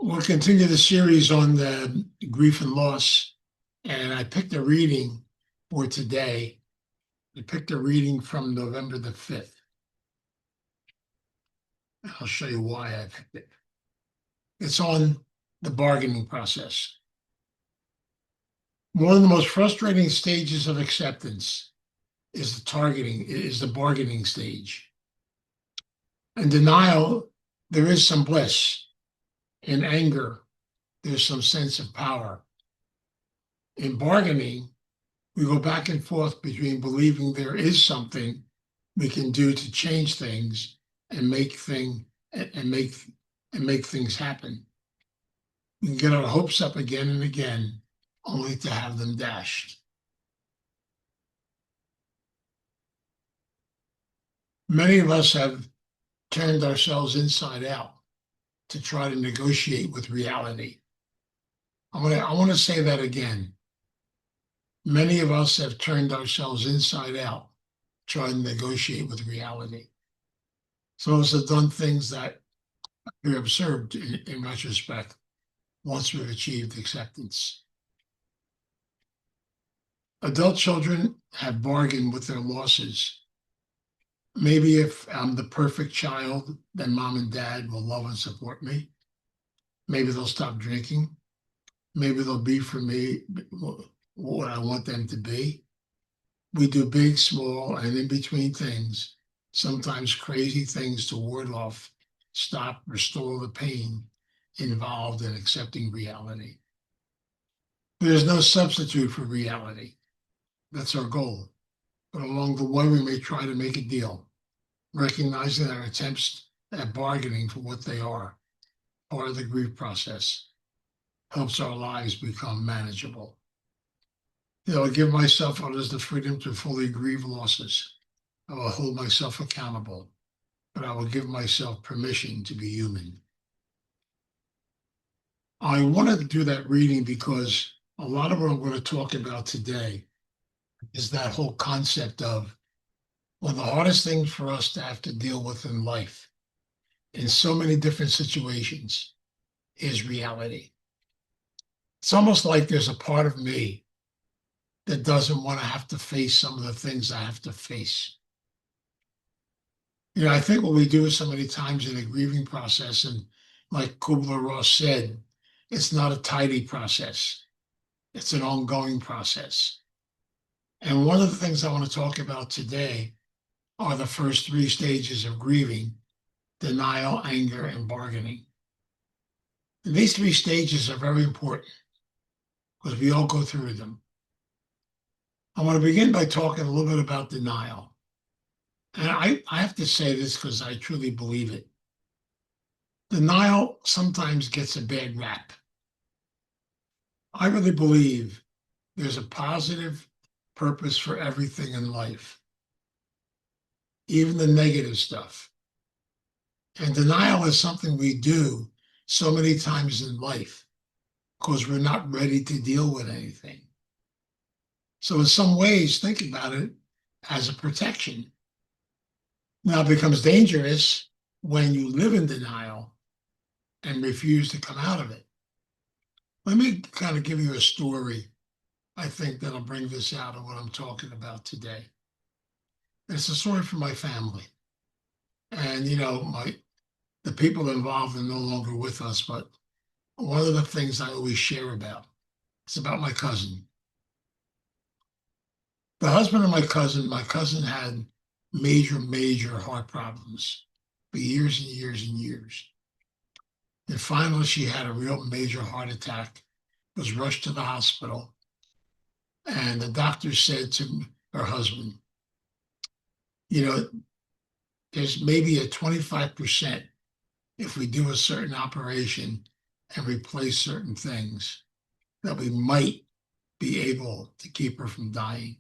We'll continue the series on the grief and loss, and I picked a reading for today. I picked a reading from November the 5th. I'll show you why I picked it. It's on the bargaining process. One of the most frustrating stages of acceptance is the bargaining stage. In denial, there is some bliss. In anger, there's some sense of power. In bargaining, we go back and forth between believing there is something we can do to change things and make things happen. We can get our hopes up again and again, only to have them dashed. Many of us have turned ourselves inside out to try to negotiate with reality. I want to say that again. Many of us have turned ourselves inside out, trying to negotiate with reality. Some of us have done things that we're absurd in retrospect once we've achieved acceptance. Adult children have bargained with their losses. Maybe if I'm the perfect child, then mom and dad will love and support me. Maybe they'll stop drinking. Maybe they'll be for me what I want them to be. We do big, small, and in between things, sometimes crazy things to ward off, stop, restore the pain involved in accepting reality. There's no substitute for reality. That's our goal. But along the way, we may try to make a deal, recognizing our attempts at bargaining for what they are, part of the grief process, helps our lives become manageable. I give myself and others the freedom to fully grieve losses. I will hold myself accountable, but I will give myself permission to be human. I wanted to do that reading because a lot of what I'm going to talk about today is that whole concept of one of the hardest things for us to have to deal with in life, in so many different situations, is reality. It's almost like there's a part of me that doesn't want to have to face some of the things I have to face. I think what we do so many times in a grieving process, and like Kubler-Ross said, it's not a tidy process. It's an ongoing process. And one of the things I want to talk about today are the first three stages of grieving: denial, anger, and bargaining. And these three stages are very important because we all go through them. I want to begin by talking a little bit about denial. And I have to say this because I truly believe it. Denial sometimes gets a bad rap. I really believe there's a positive purpose for everything in life, even the negative stuff. And denial is something we do so many times in life because we're not ready to deal with anything. So in some ways, think about it as a protection. Now it becomes dangerous when you live in denial and refuse to come out of it. Let me kind of give you a story, I think, that'll bring this out of what I'm talking about today. It's a story from my family. And, the people involved are no longer with us, but one of the things I always share about, it's about my cousin. The husband of my cousin had major heart problems for years and years and years. And finally, she had a real major heart attack, was rushed to the hospital. And the doctor said to her husband, there's maybe a 25% if we do a certain operation and replace certain things that we might be able to keep her from dying.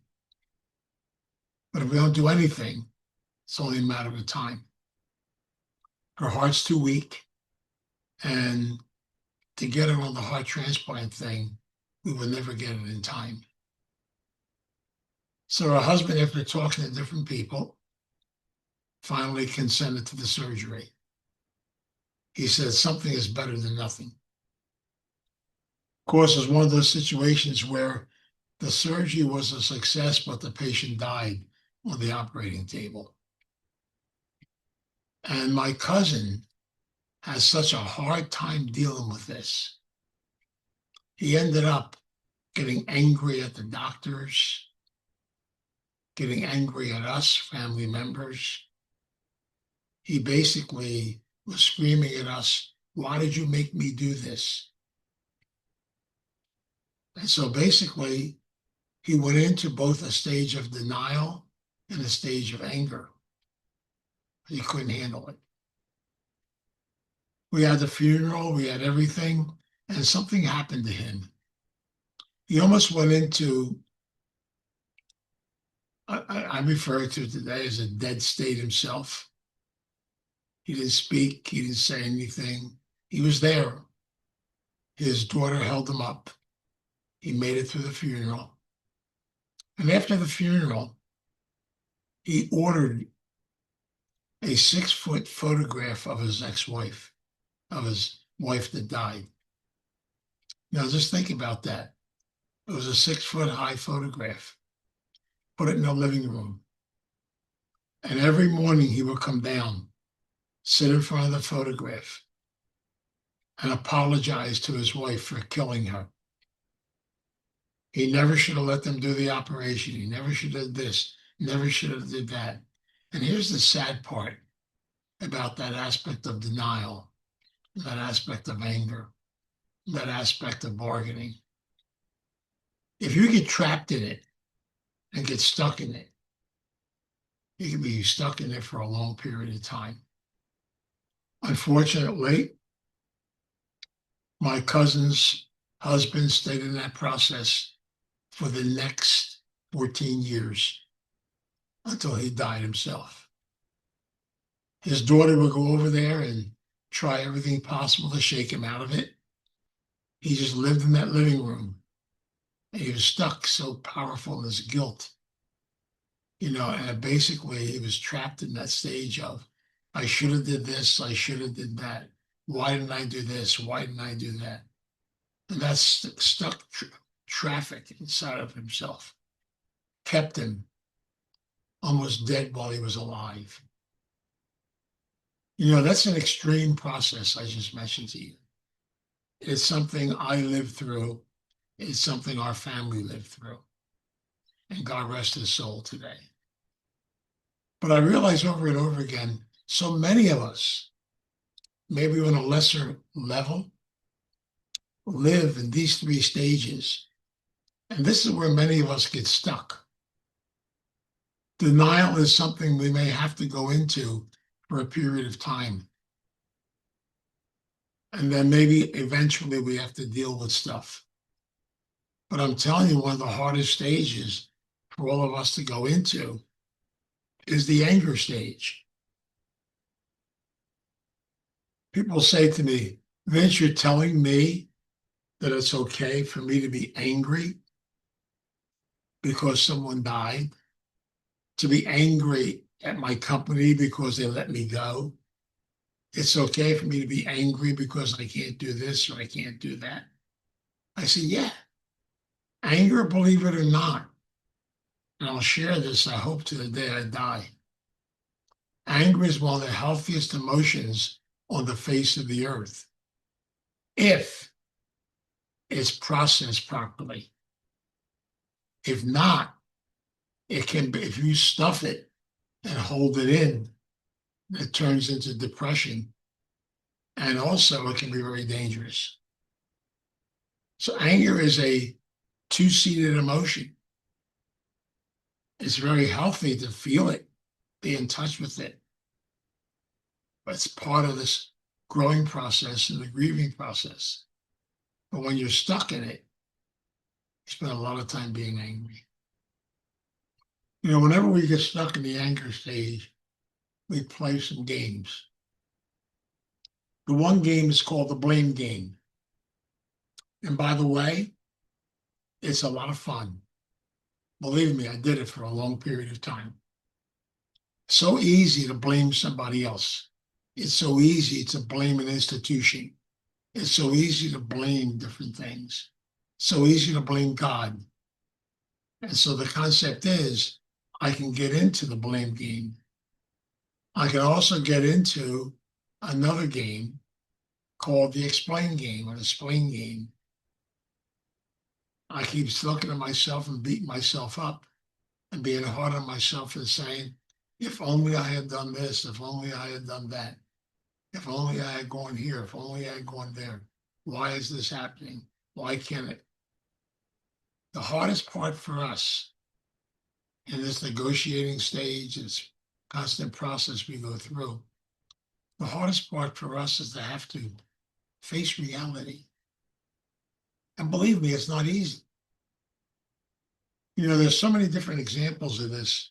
But if we don't do anything, it's only a matter of time. Her heart's too weak, and to get her on the heart transplant thing, we would never get it in time. So her husband, after talking to different people, finally consented to the surgery. He said something is better than nothing. course, it was one of those situations where the surgery was a success, but the patient died on the operating table. And my cousin has such a hard time dealing with this. He ended up getting angry at the doctors, getting angry at us, family members. He basically was screaming at us, "Why did you make me do this?" And so basically, he went into both a stage of denial and a stage of anger. He couldn't handle it. We had the funeral, we had everything, and something happened to him. He almost went into, I refer to it today as a dead state himself. He didn't speak, he didn't say anything. He was there. His daughter held him up. He made it through the funeral. And after the funeral, he ordered a 6-foot photograph of his ex-wife, of his wife that died. Now, just think about that. It was a 6-foot high photograph. Put it in the living room. And every morning he would come down, sit in front of the photograph, and apologize to his wife for killing her. He never should have let them do the operation. He never should have this, never should have did that. And here's the sad part about that aspect of denial, that aspect of anger, that aspect of bargaining. If you get trapped in it and get stuck in it, you can be stuck in it for a long period of time. Unfortunately, my cousin's husband stayed in that process for the next 14 years until he died himself. His daughter would go over there and try everything possible to shake him out of it. He just lived in that living room. And he was stuck so powerful in his guilt. And basically he was trapped in that stage of, I should have did this, I should have did that. Why didn't I do this? Why didn't I do that? And that's stuck traffic inside of himself. Kept him almost dead while he was alive. That's an extreme process I just mentioned to you. It's something I lived through. It's something our family lived through. And God rest his soul today. But I realize over and over again, so many of us, maybe on a lesser level, live in these 3 stages. And this is where many of us get stuck. Denial is something we may have to go into for a period of time. And then maybe eventually we have to deal with stuff. But I'm telling you, one of the hardest stages for all of us to go into is the anger stage. People say to me, Vince, you're telling me that it's okay for me to be angry because someone died, to be angry at my company because they let me go. It's okay for me to be angry because I can't do this or I can't do that. I say, yeah. Anger, believe it or not, and I'll share this, I hope, to the day I die. Anger is one of the healthiest emotions on the face of the earth, if it's processed properly. If not, it can be, if you stuff it and hold it in, it turns into depression. And also it can be very dangerous. So anger is a 2-seated emotion. It's very healthy to feel it, be in touch with it. But it's part of this growing process and the grieving process. But when you're stuck in it, you spend a lot of time being angry. Whenever we get stuck in the anger stage, we play some games. The one game is called the blame game. And by the way, it's a lot of fun. Believe me, I did it for a long period of time. So easy to blame somebody else. It's so easy to blame an institution. It's so easy to blame different things. so easy to blame God. And so the concept is I can get into the blame game. I can also get into another game called the explain game or the explain game. I keep looking at myself and beating myself up and being hard on myself and saying, if only I had done this, if only I had done that, if only I had gone here, if only I had gone there. Why is this happening? Why can't it? The hardest part for us in this negotiating stage, this constant process we go through, the hardest part for us is to have to face reality. And believe me, it's not easy. You know, there's so many different examples of this.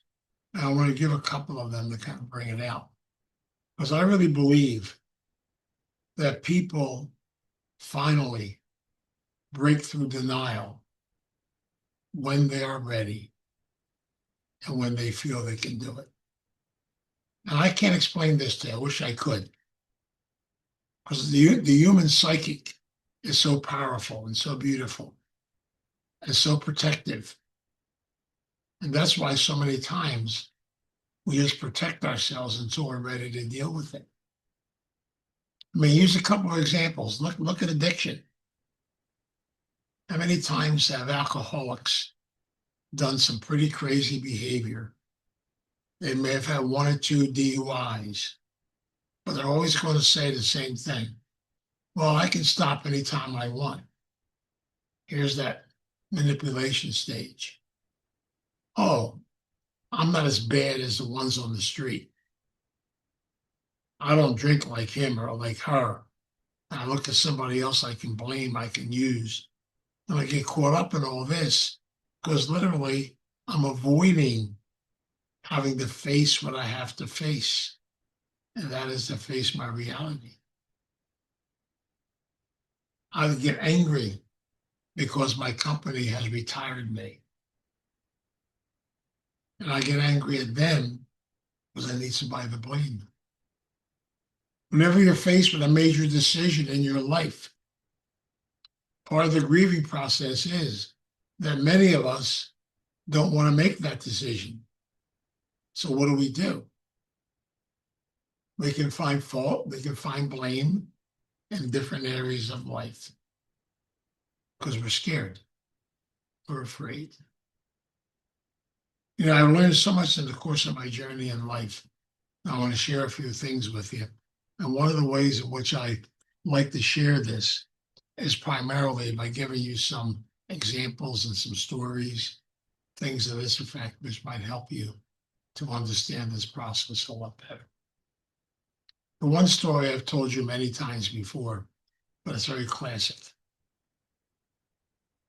And I want to give a couple of them to kind of bring it out. Because I really believe that people finally break through denial when they are ready and when they feel they can do it. And I can't explain this to you. I wish I could. Because the human psychic is so powerful and so beautiful and so protective. And that's why so many times we just protect ourselves until we're ready to deal with it. I mean, use a couple of examples. Look at addiction. How many times have alcoholics done some pretty crazy behavior? They may have had one or two DUIs, but they're always going to say the same thing. Well, I can stop anytime I want. Here's that manipulation stage. Oh, I'm not as bad as the ones on the street. I don't drink like him or like her. I look at somebody else I can blame, I can use. And I get caught up in all this because literally I'm avoiding having to face what I have to face. And that is to face my reality. I would get angry because my company has retired me. And I get angry at them because I need somebody to blame. Whenever you're faced with a major decision in your life, part of the grieving process is that many of us don't want to make that decision. So what do? We can find fault, we can find blame in different areas of life because we're scared, we're afraid. You know, I've learned so much in the course of my journey in life. I want to share a few things with you. And one of the ways in which I like to share this is primarily by giving you some examples and some stories, things of this effect, which might help you to understand this process a lot better. The one story I've told you many times before, but it's very classic.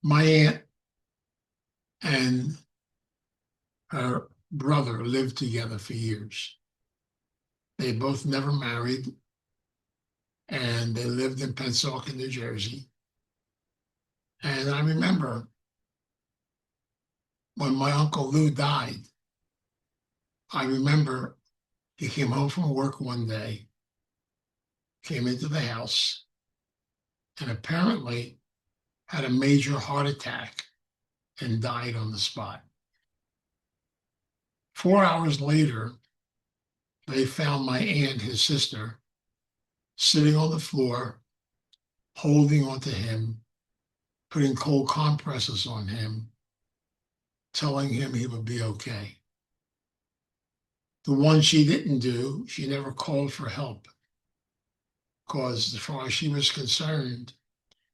My aunt and her brother lived together for years. They both never married, and they lived in Pensacola, New Jersey. And I remember when my Uncle Lou died, I remember he came home from work one day, came into the house, and apparently had a major heart attack and died on the spot. 4 hours later, they found my aunt, his sister, sitting on the floor, holding onto him, putting cold compresses on him, telling him he would be okay. The one she didn't do, she never called for help because as far as she was concerned,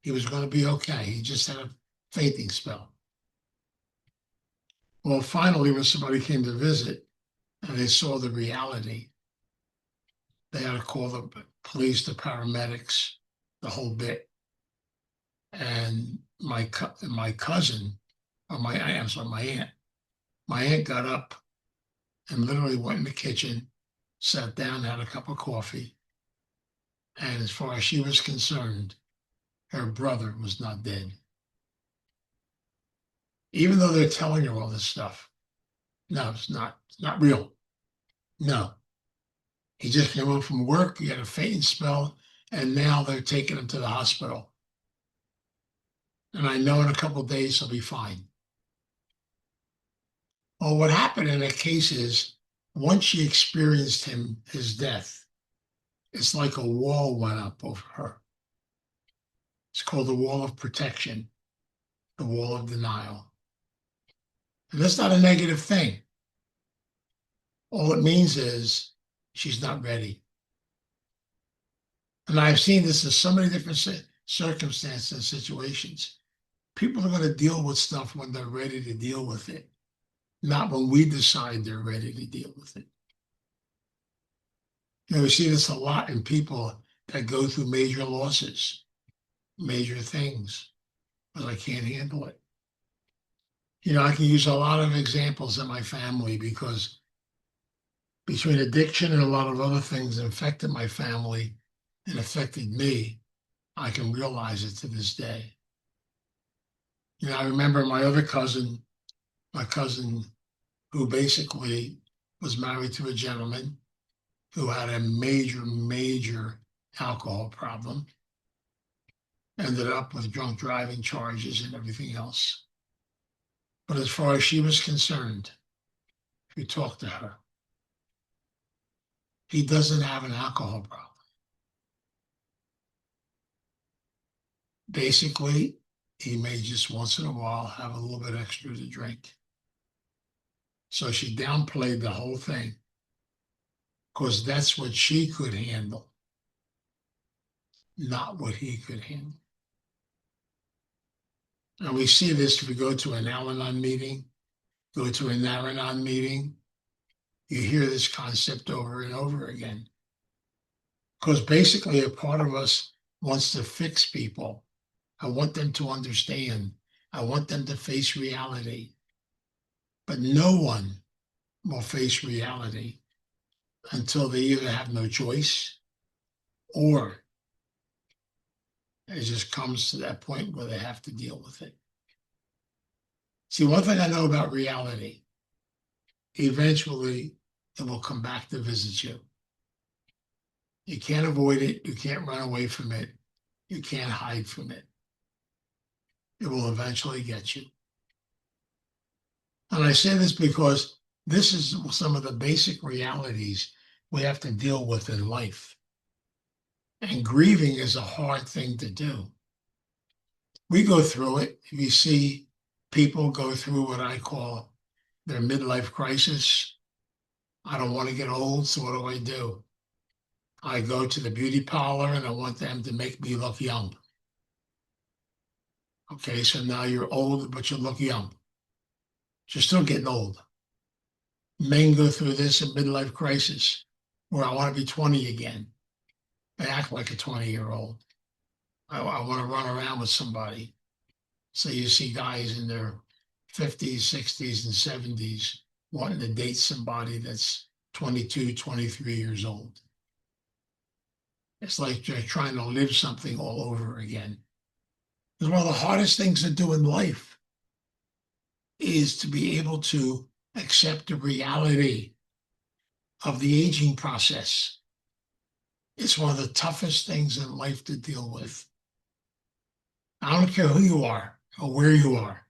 he was going to be okay. He just had a fainting spell. Well, finally, when somebody came to visit and they saw the reality, they had to call the police, the paramedics, the whole bit. And my cousin, or I'm sorry, my aunt got up and literally went in the kitchen, sat down, had a cup of coffee. And as far as she was concerned, her brother was not dead. Even though they're telling her all this stuff. No, it's not. It's not real. No. He just came home from work, he had a fainting spell, and now they're taking him to the hospital. and I know in a couple of days he'll be fine. Well, what happened in that case is once she experienced his death, it's like a wall went up over her. It's called the wall of protection, the wall of denial. And that's not a negative thing. All it means is she's not ready. And I've seen this in so many different circumstances and situations. People are going to deal with stuff when they're ready to deal with it, not when we decide they're ready to deal with it. We see this a lot in people that go through major losses, major things, because I can't handle it. I can use a lot of examples in my family because between addiction and a lot of other things that affected my family and affected me, I can realize it to this day. I remember my cousin who basically was married to a gentleman who had a major, major alcohol problem, ended up with drunk driving charges and everything else. But as far as she was concerned, if you talk to her, he doesn't have an alcohol problem. Basically, he may just once in a while have a little bit extra to drink. So she downplayed the whole thing because that's what she could handle, not what he could handle. And we see this if we go to an Al-Anon meeting, go to an Al-Anon meeting, you hear this concept over and over again. Because basically a part of us wants to fix people. I want them to understand. I want them to face reality. But no one will face reality until they either have no choice or it just comes to that point where they have to deal with it. See, one thing I know about reality, eventually it will come back to visit you. You can't avoid it. You can't run away from it. You can't hide from it. It will eventually get you. And I say this because this is some of the basic realities we have to deal with in life. And grieving is a hard thing to do. We go through it. You see people go through what I call their midlife crisis. I don't want to get old, so what do? I go to the beauty parlor and I want them to make me look young. Okay, so now you're old, but you look young. You're still getting old. Men go through this in midlife crisis where I want to be 20 again. I act like a 20-year-old. I want to run around with somebody. So you see guys in their 50s, 60s, and 70s wanting to date somebody that's 22, 23 years old. It's like they're trying to live something all over again. Because one of the hardest things to do in life is to be able to accept the reality of the aging process. It's one of the toughest things in life to deal with. I don't care who you are or where you are.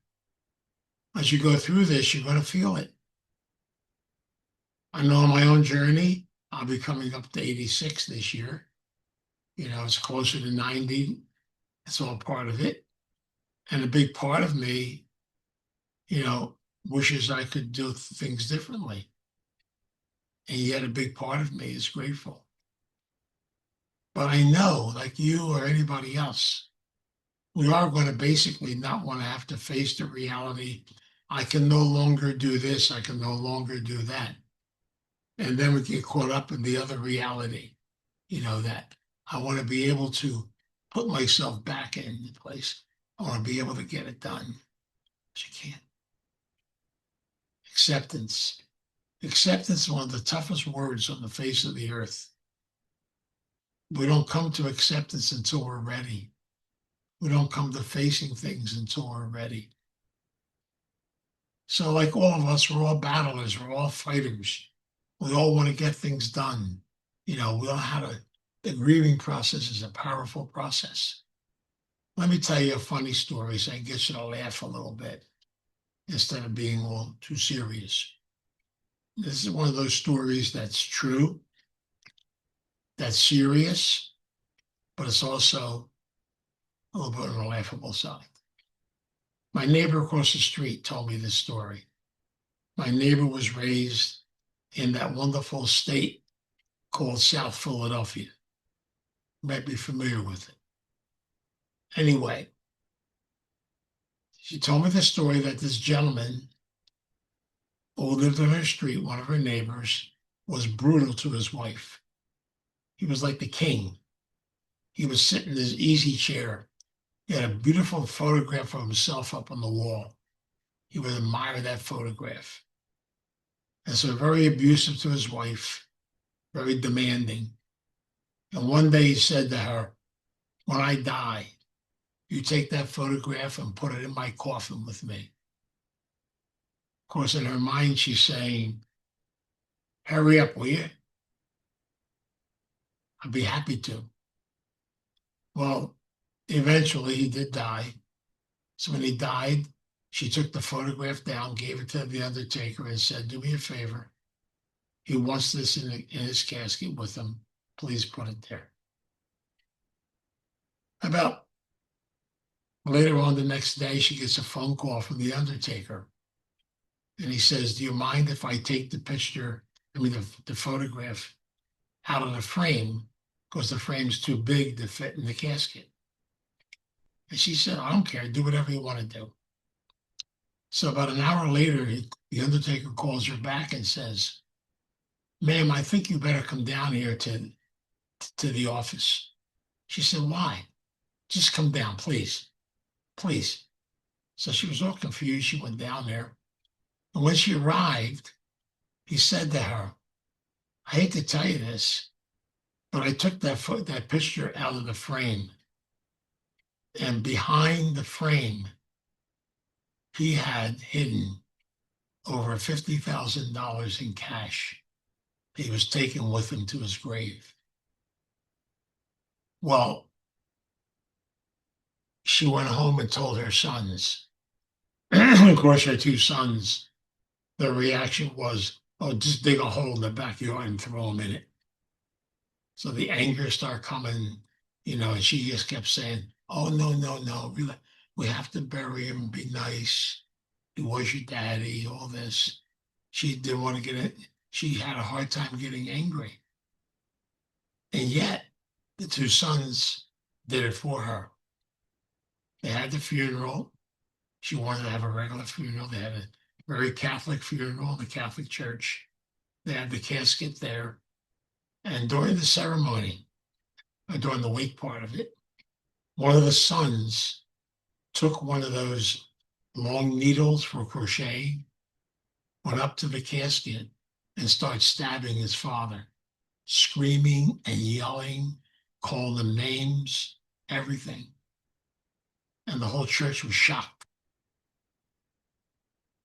As you go through this, you're going to feel it. I know on my own journey, I'll be coming up to 86 this year. It's closer to 90. It's all part of it. And a big part of me, wishes I could do things differently. And yet a big part of me is grateful. But I know, like you or anybody else, we are going to basically not want to have to face the reality. I can no longer do this. I can no longer do that. And then we get caught up in the other reality, that I want to be able to put myself back in place. I want to be able to get it done. But you can't. Acceptance. Acceptance is one of the toughest words on the face of the earth. We don't come to acceptance until we're ready. We don't come to facing things until we're ready. So like all of us, we're all battlers. We're all fighters. We all want to get things done. We all have the grieving process is a powerful process. Let me tell you a funny story so I can get you to laugh a little bit instead of being all too serious. This is one of those stories that's true, that's serious, but it's also a little bit on the laughable side. My neighbor across the street told me this story. My neighbor was raised in that wonderful state called South Philadelphia. You might be familiar with it. Anyway, she told me the story that this gentleman who lived on her street, one of her neighbors, was brutal to his wife. He was like the king. He was sitting in his easy chair. He had a beautiful photograph of himself up on the wall. He would admire that photograph. And so very abusive to his wife, very demanding. And one day he said to her, when I die, you take that photograph and put it in my coffin with me. Of course, in her mind, she's saying, hurry up, will you? I'd be happy to. Well, eventually he did die. So when he died, she took the photograph down, gave it to the undertaker, and said, do me a favor. He wants this in his casket with him. Please put it there. About later on the next day, she gets a phone call from the undertaker. And he says, do you mind if I take the photograph out of the frame because the frame's too big to fit in the casket? And she said, I don't care. Do whatever you want to do. So about an hour later, the undertaker calls her back and says, ma'am, I think you better come down here to the office. She said, why? Just come down, please. Please. So she was all confused. She went down there. And when she arrived, he said to her, I hate to tell you this, but I took that picture out of the frame. And behind the frame, he had hidden over $50,000 in cash. He was taken with him to his grave. Well, she went home and told her sons. Of course, her two sons, their reaction was, oh, just dig a hole in the backyard and throw him in it. So the anger started coming, and she just kept saying, oh, no, no, no. We have to bury him, be nice. He was your daddy, all this. She didn't want to get it. She had a hard time getting angry. And yet, the two sons did it for her. They had the funeral. She wanted to have a regular funeral. They had a very Catholic funeral in the Catholic Church. They had the casket there. And during the ceremony, during the wake part of it, one of the sons took one of those long needles for crochet, went up to the casket, and started stabbing his father, screaming and yelling, calling him names, everything. And the whole church was shocked.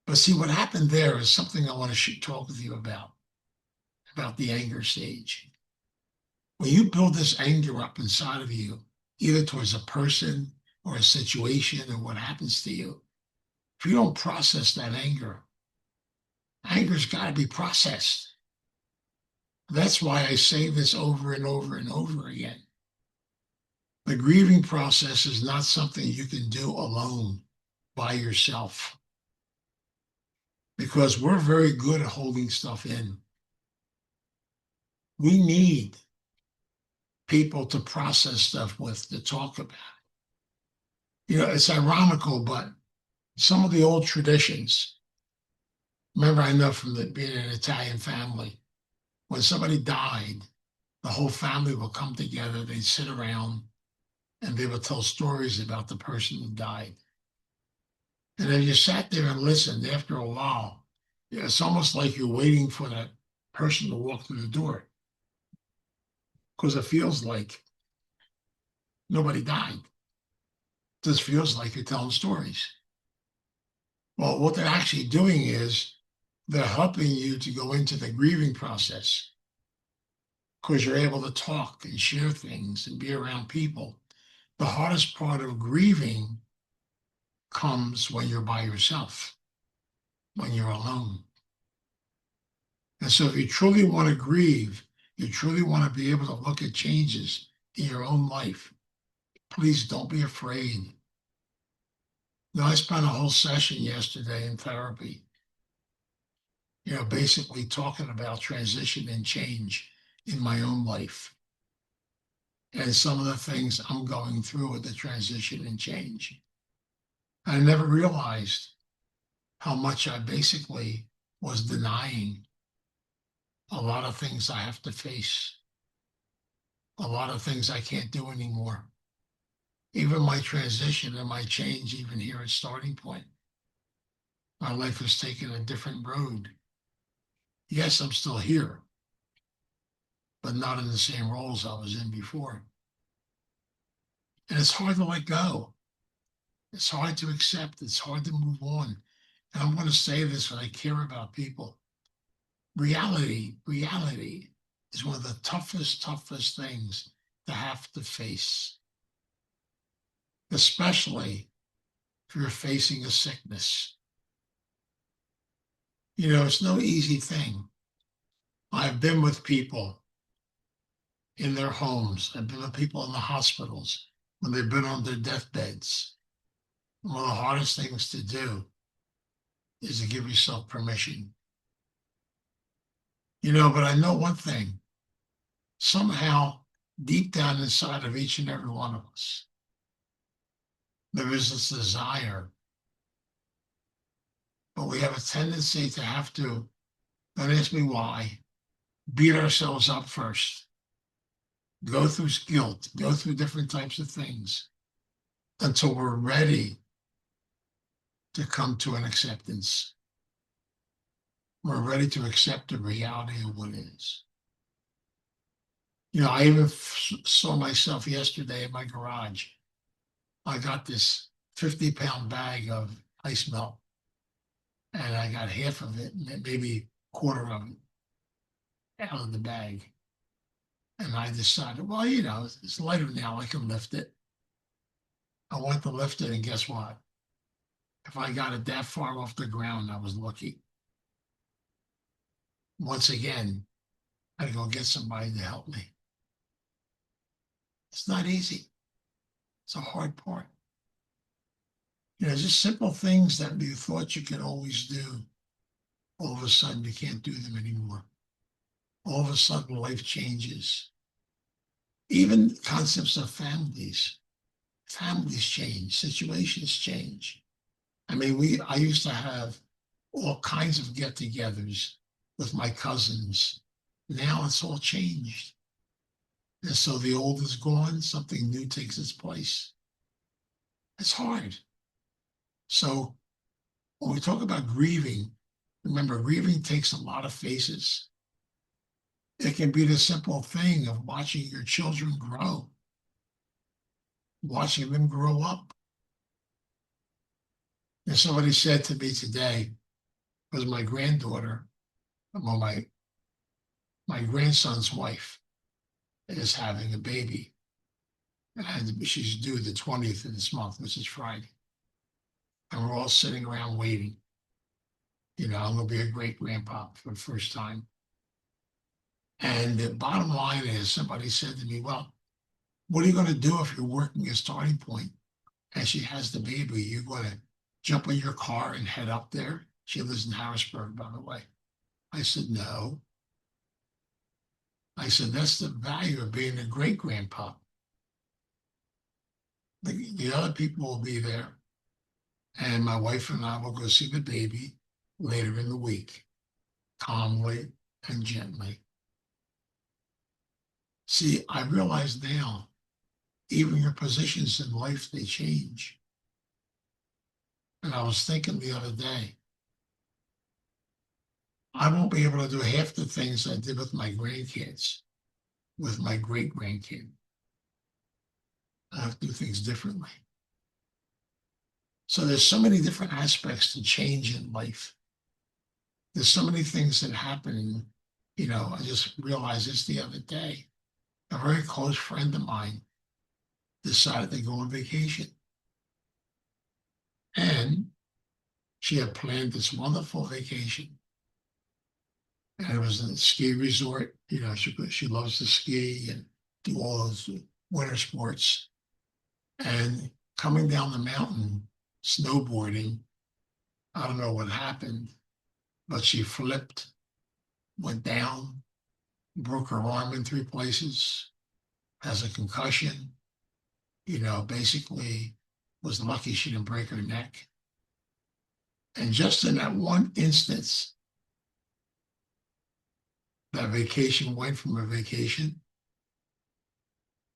But see, what happened there is something I want to talk with you about the anger stage. When you build this anger up inside of you, either towards a person or a situation or what happens to you, if you don't process that anger's got to be processed. That's why I say this over and over and over again. The grieving process is not something you can do alone by yourself, because we're very good at holding stuff in. We need people to process stuff with, to talk about. It's ironical, but some of the old traditions, remember, I know from being an Italian family, when somebody died, the whole family will come together, they'd sit around, and they would tell stories about the person who died. And if you sat there and listened, after a while, it's almost like you're waiting for that person to walk through the door, because it feels like nobody died. It just feels like you're telling stories. Well, what they're actually doing is they're helping you to go into the grieving process, because you're able to talk and share things and be around people The hardest part of grieving comes when you're by yourself, when you're alone. And so if you truly want to grieve, you truly want to be able to look at changes in your own life, please don't be afraid. Now, I spent a whole session yesterday in therapy, basically talking about transition and change in my own life and some of the things I'm going through with the transition and change. I never realized how much I basically was denying a lot of things I have to face, a lot of things I can't do anymore. Even my transition and my change, even here at Starting Point, my life has taken a different road. Yes, I'm still here, but not in the same roles I was in before. And it's hard to let go. It's hard to accept. It's hard to move on. And I'm going to say this when I care about people. Reality is one of the toughest things to have to face, especially if you're facing a sickness. It's no easy thing. I've been with people in their homes. I've been with people in the hospitals when they've been on their deathbeds. One of the hardest things to do is to give yourself permission. But I know one thing. Somehow, deep down inside of each and every one of us, there is this desire, but we have a tendency to have to, don't ask me why, beat ourselves up first, go through guilt, go through different types of things until we're ready to come to an acceptance. We're ready to accept the reality of what is. I even saw myself yesterday in my garage. I got this 50-pound bag of ice melt, and I got half of it, maybe a quarter of it, out of the bag. And I decided, well, it's lighter now. I can lift it. I went to lift it, and guess what? If I got it that far off the ground, I was lucky. Once again, I had to go get somebody to help me. It's not easy. It's a hard part. Just simple things that you thought you could always do. All of a sudden, you can't do them anymore. All of a sudden, life changes. Even concepts of families change, situations change. I mean, I used to have all kinds of get-togethers with my cousins. Now it's all changed. And so the old is gone, something new takes its place. It's hard. So when we talk about grieving, remember, grieving takes a lot of faces. It can be the simple thing of watching your children grow, watching them grow up. And somebody said to me today, it was my granddaughter, well, my grandson's wife is having a baby. And she's due the 20th of this month, which is Friday. And we're all sitting around waiting. I'm going to be a great grandpa for the first time. And the bottom line is, somebody said to me, well, what are you going to do if you're working at Starting Point and she has the baby? You're going to jump in your car and head up there? She lives in Harrisburg, by the way. I said, no. I said, that's the value of being a great grandpa. The other people will be there, and my wife and I will go see the baby later in the week, calmly and gently. See, I realize now, even your positions in life, they change. And I was thinking the other day, I won't be able to do half the things I did with my grandkids, with my great-grandkid. I have to do things differently. So there's so many different aspects to change in life. There's so many things that happen. I just realized this the other day. A very close friend of mine decided to go on vacation. And she had planned this wonderful vacation. And it was a ski resort. You know, she loves to ski and do all those winter sports. And coming down the mountain, snowboarding, I don't know what happened, but she flipped, went down, broke her arm in 3 places, has a concussion, you know, basically was lucky she didn't break her neck. And just in that one instance, that vacation went from a vacation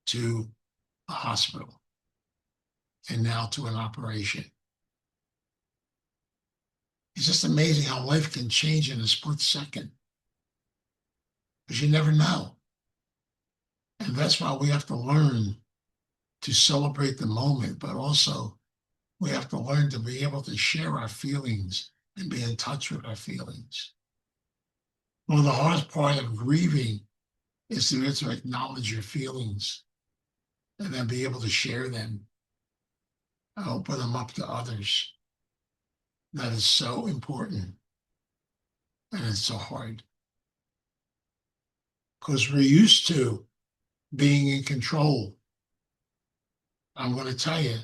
to a hospital and now to an operation. It's just amazing how life can change in a split second because you never know. And that's why we have to learn to celebrate the moment, but also we have to learn to be able to share our feelings and be in touch with our feelings. One of the hardest part of grieving is to acknowledge your feelings and then be able to share them and open them up to others. That is so important and it's so hard because we're used to being in control. I'm going to tell you,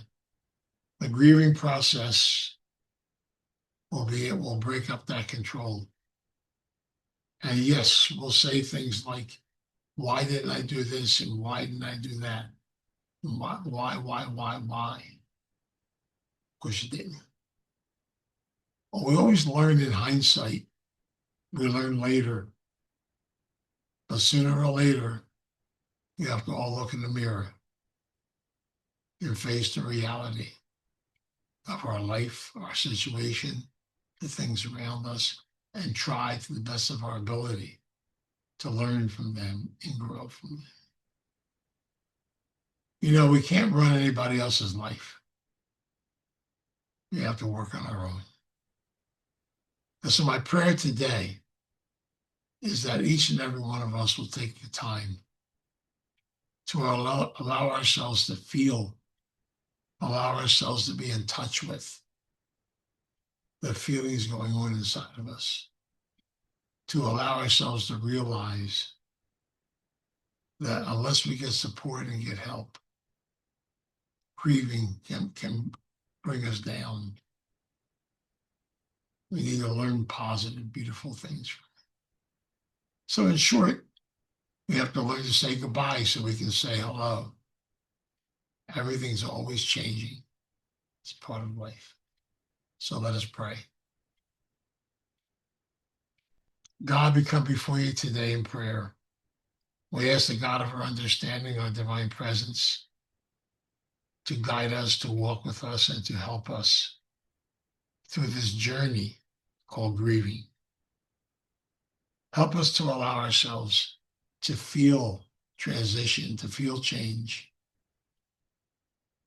the grieving process will break up that control. And yes, we'll say things like, why didn't I do this? And why didn't I do that? And why? Because you didn't. Well, we always learn in hindsight. We learn later. But sooner or later, we have to all look in the mirror and face the reality of our life, our situation, the things around us, and try to the best of our ability to learn from them and grow from them. You know, we can't run anybody else's life. We have to work on our own. And so my prayer today is that each and every one of us will take the time to allow ourselves to feel, allow ourselves to be in touch with the feelings going on inside of us, to allow ourselves to realize that unless we get support and get help, grieving can bring us down. We need to learn positive, beautiful things. So in short, we have to learn to say goodbye so we can say hello. Everything's always changing. It's part of life. So let us pray. God, we come before you today in prayer. We ask the God of our understanding, our divine presence, to guide us, to walk with us, and to help us through this journey called grieving. Help us to allow ourselves to feel transition, to feel change.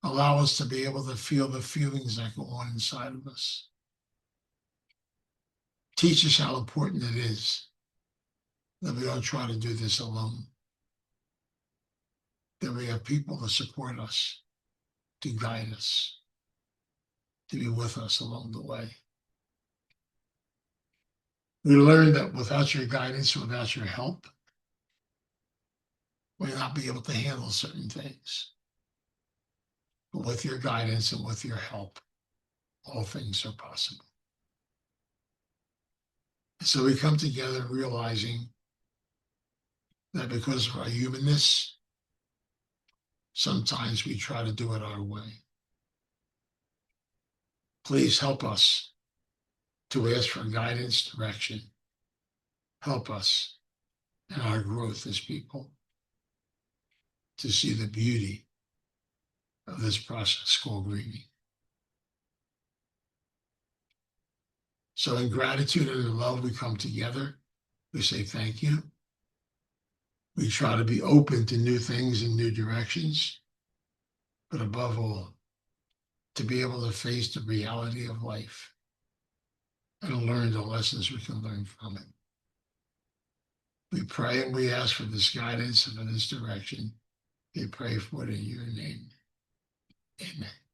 Allow us to be able to feel the feelings that go on inside of us. Teach us how important it is that we don't try to do this alone, that we have people to support us, to guide us, to be with us along the way. We learned that without your guidance, without your help, we may not be able to handle certain things. But with your guidance and with your help, all things are possible. And so we come together realizing that because of our humanness, sometimes we try to do it our way. Please help us to ask for guidance, direction. Help us in our growth as people to see the beauty of this process called grieving. So in gratitude and in love, we come together. We say thank you. We try to be open to new things and new directions, but above all, to be able to face the reality of life and learn the lessons we can learn from it. We pray and we ask for this guidance and for this direction. We pray for it in your name. Amen.